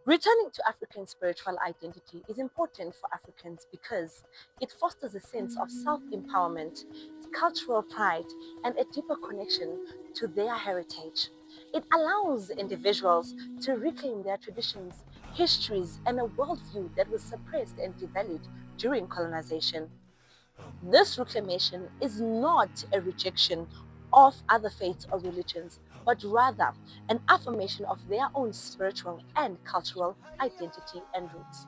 Returning to African spiritual identity is important for Africans because it fosters a sense of self-empowerment, cultural pride, and a deeper connection to their heritage. It allows individuals to reclaim their traditions, histories, and a worldview that was suppressed and devalued during colonization. This reclamation is not a rejection of other faiths or religions, but rather an affirmation of their own spiritual and cultural identity and roots.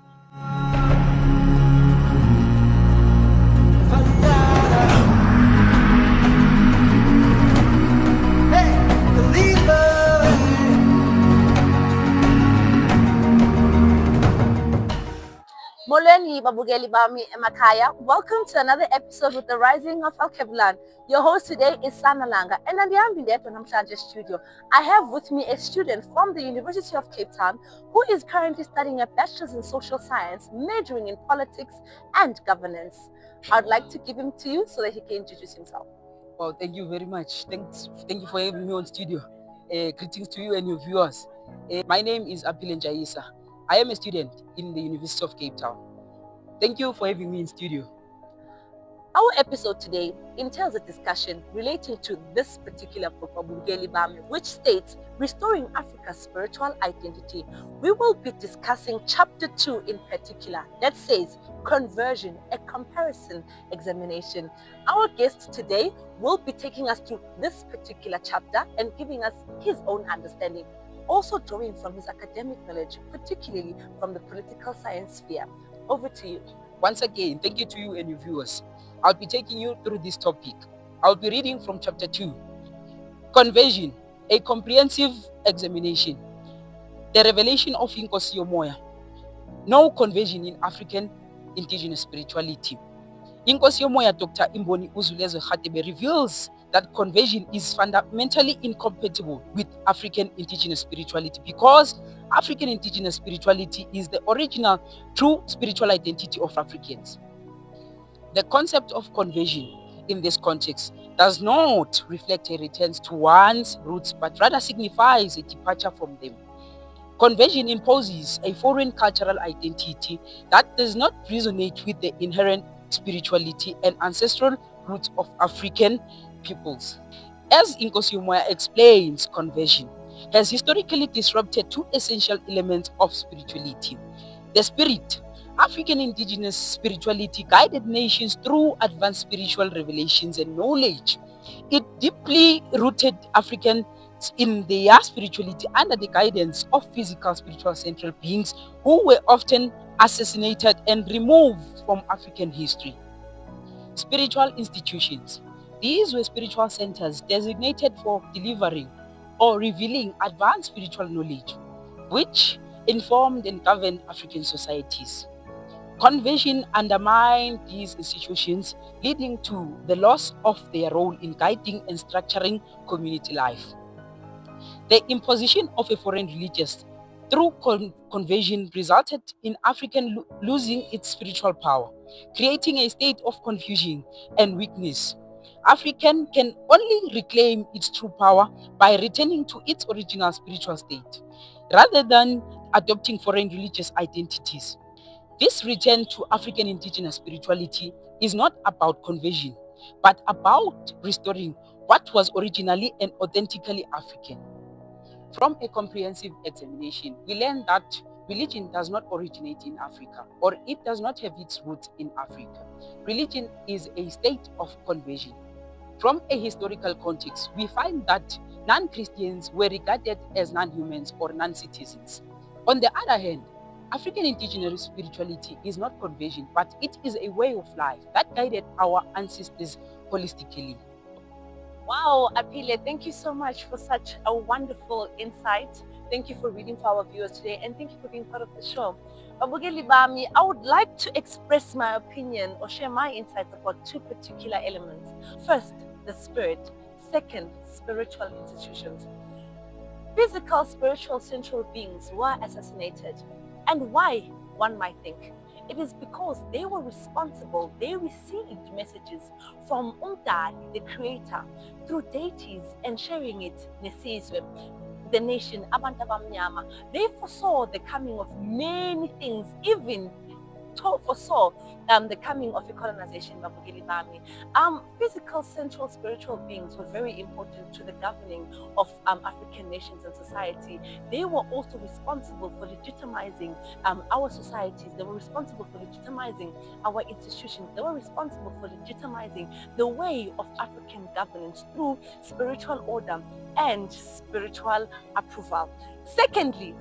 Molweni babugeli bami emakhaya. Welcome to another episode with the Rising of Al-Keblan. Your host today is Sanalanga, and andihambi ndedwa namhlanje studio. I have with me a student from the University of Cape Town who is currently studying a bachelor's in social science, majoring in politics and governance. I'd like to give him to you so that he can introduce himself. Well, thank you very much. Thank you for having me on studio. Greetings to you and your viewers. My name is Apile Njaisa. I am a student in the University of Cape Town. Thank you for having me in studio. Our episode today entails a discussion relating to this particular book, Babugeli Bami, which states Restoring Africa's Spiritual Identity. We will be discussing chapter 2 in particular, that says Conversion, a Comparison Examination. Our guest today will be taking us through this particular chapter and giving us his own understanding, also drawing from his academic knowledge, particularly from the political science sphere. Over to you. Once again, thank you to you and your viewers. I'll be taking you through this topic. I'll be reading from chapter 2. Conversion, a comprehensive examination. The revelation of Inkosi Yomoya. No conversion in African indigenous spirituality. Inkosi Yomoya Dr. Imboni Uzulezwe Khatebe reveals that conversion is fundamentally incompatible with African indigenous spirituality because African indigenous spirituality is the original true spiritual identity of Africans. The concept of conversion in this context does not reflect a return to one's roots, but rather signifies a departure from them. Conversion imposes a foreign cultural identity that does not resonate with the inherent spirituality and ancestral roots of African peoples. As Inkosi Yomoya explains, conversion has historically disrupted two essential elements of spirituality. The spirit. African indigenous spirituality guided nations through advanced spiritual revelations and knowledge. It deeply rooted Africans in their spirituality under the guidance of physical spiritual central beings who were often assassinated and removed from African history. Spiritual institutions. These were spiritual centers designated for delivering or revealing advanced spiritual knowledge, which informed and governed African societies. Conversion undermined these institutions, leading to the loss of their role in guiding and structuring community life. The imposition of a foreign religious through conversion resulted in African losing its spiritual power, creating a state of confusion and weakness. African can only reclaim its true power by returning to its original spiritual state, rather than adopting foreign religious identities. This return to African indigenous spirituality is not about conversion, but about restoring what was originally and authentically African. From a comprehensive examination, we learn that religion does not originate in Africa, or it does not have its roots in Africa. Religion is a state of conversion. From a historical context, we find that non-Christians were regarded as non-humans or non-citizens. On the other hand, African indigenous spirituality is not conversion, but it is a way of life that guided our ancestors holistically. Wow, Apile, thank you so much for such a wonderful insight. Thank you for reading for our viewers today, and thank you for being part of the show. Babugeli Bami, I would like to express my opinion or share my insights about two particular elements. First, the spirit. Second, spiritual institutions. Physical, spiritual central beings were assassinated. And why, one might think? It is because they were responsible. They received messages from Umdali, the creator, through deities and sharing it nesizwe. the nation, abantu abamnyama, they foresaw the coming of many things, even foresaw the coming of a colonization. Physical, sensual, spiritual beings were very important to the governing of African nations and society. They were also responsible for legitimizing our societies. They were responsible for legitimizing our institutions. They were responsible for legitimizing the way of African governance through spiritual order and spiritual approval. Secondly,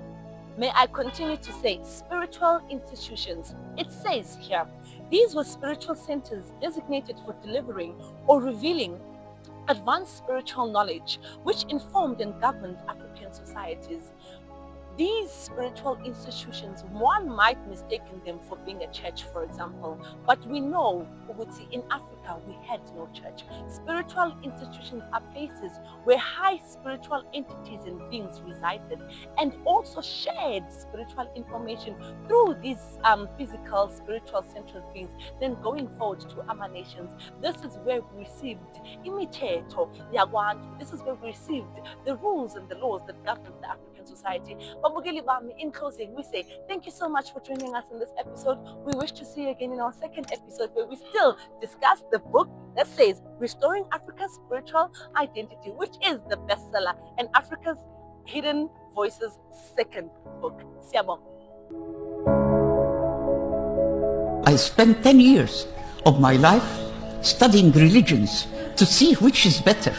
may I continue to say spiritual institutions. It says here, these were spiritual centers designated for delivering or revealing advanced spiritual knowledge, which informed and governed African societies. These spiritual institutions, one might mistake them for being a church, for example, but we know in Africa we had no church. Spiritual institutions are places where high spiritual entities and beings resided and also shared spiritual information through these physical spiritual central beings, then going forward to our nations. This is where we received imithetho yakwantu. This is where we received the rules and the laws that govern the African society. In closing, we say thank you so much for joining us in this episode. We wish to see you again in our second episode, where we still discuss the book that says Restoring Africa's Spiritual Identity, which is the bestseller and Africa's Hidden Voices second book. Siamo. I spent 10 years of my life studying religions to see which is better.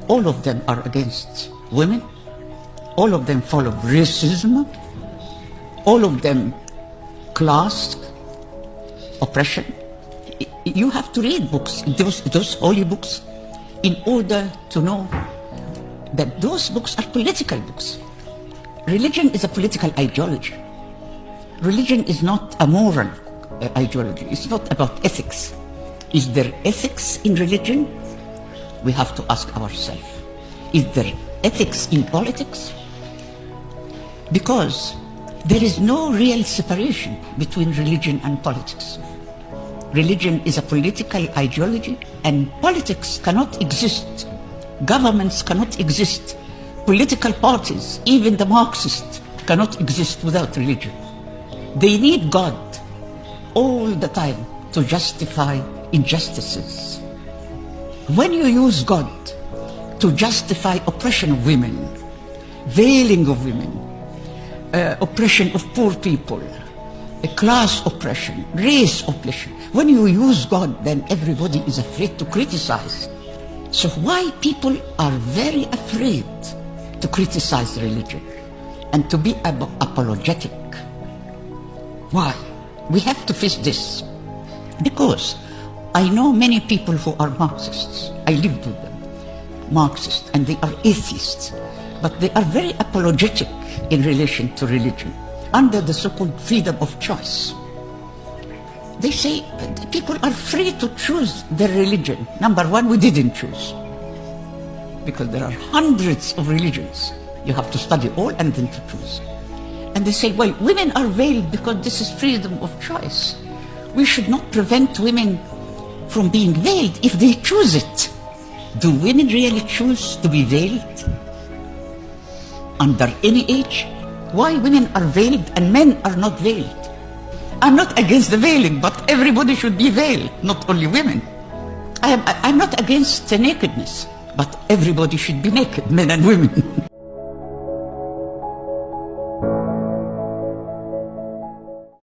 All of them are against women. All of them follow racism. All of them class oppression. You have to read books, those holy books, in order to know that those books are political books. Religion is a political ideology. Religion is not a moral ideology. It's not about ethics. Is there ethics in religion? We have to ask ourselves. Is there ethics in politics? Because there is no real separation between religion and politics. Religion is a political ideology, and politics cannot exist. Governments cannot exist. Political parties, even the Marxists, cannot exist without religion. They need God all the time to justify injustices. When you use God to justify oppression of women, veiling of women, oppression of poor people, class oppression, race oppression. When you use God, then everybody is afraid to criticize. So why people are very afraid to criticize religion and to be apologetic? Why? We have to face this. Because I know many people who are Marxists. I lived with them. Marxists, and they are atheists. But they are very apologetic in relation to religion, under the so-called freedom of choice. They say people are free to choose their religion. Number one, we didn't choose, because there are hundreds of religions. You have to study all and then to choose. And they say, well, women are veiled because this is freedom of choice. We should not prevent women from being veiled if they choose it. Do women really choose to be veiled? Under any age? Why women are veiled and men are not veiled? I'm not against the veiling, but everybody should be veiled, not only women. I'm not against the nakedness, but everybody should be naked, men and women.